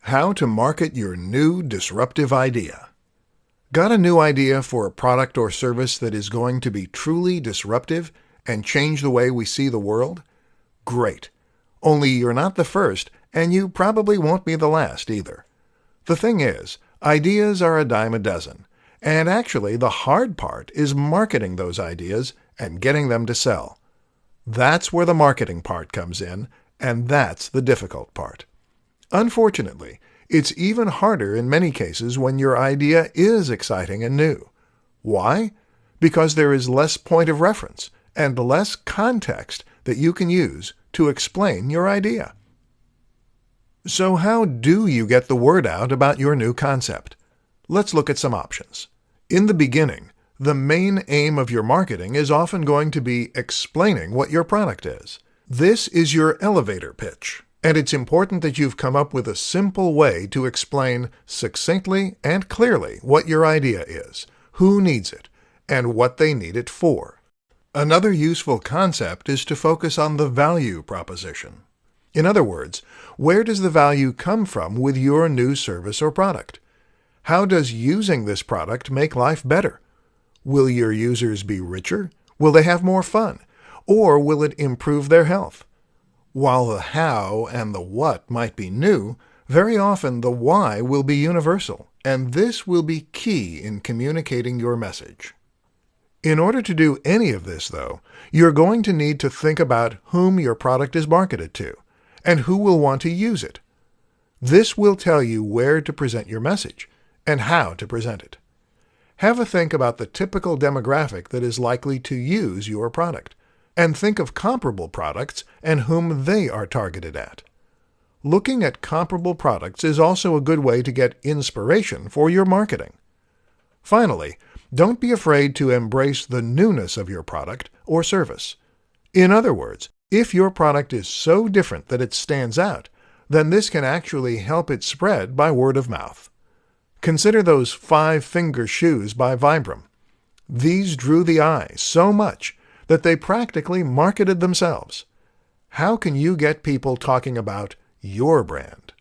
How to market your new disruptive idea. Got a new idea for a product or service that is going to be truly disruptive and change the way we see the world? Great. Only you're not the first, and you probably won't be the last either. The thing is, ideas are a dime a dozen, and actually the hard part is marketing those ideas and getting them to sell. That's where the marketing part comes in, and that's the difficult part. Unfortunately, it's even harder in many cases when your idea is exciting and new. Why? Because there is less point of reference and less context that you can use to explain your idea. So how do you get the word out about your new concept? Let's look at some options. In the beginning, the main aim of your marketing is often going to be explaining what your product is. This is your elevator pitch. And it's important that you've come up with a simple way to explain succinctly and clearly what your idea is, who needs it, and what they need it for. Another useful concept is to focus on the value proposition. In other words, where does the value come from with your new service or product? How does using this product make life better? Will your users be richer? Will they have more fun? Or will it improve their health? While the how and the what might be new, very often the why will be universal, and this will be key in communicating your message. In order to do any of this, though, you're going to need to think about whom your product is marketed to, and who will want to use it. This will tell you where to present your message, and how to present it. Have a think about the typical demographic that is likely to use your product, and think of comparable products and whom they are targeted at. Looking at comparable products is also a good way to get inspiration for your marketing. Finally, don't be afraid to embrace the newness of your product or service. In other words, if your product is so different that it stands out, then this can actually help it spread by word of mouth. Consider those 5-finger shoes by Vibram. These drew the eye so much that they practically marketed themselves. How can you get people talking about your brand?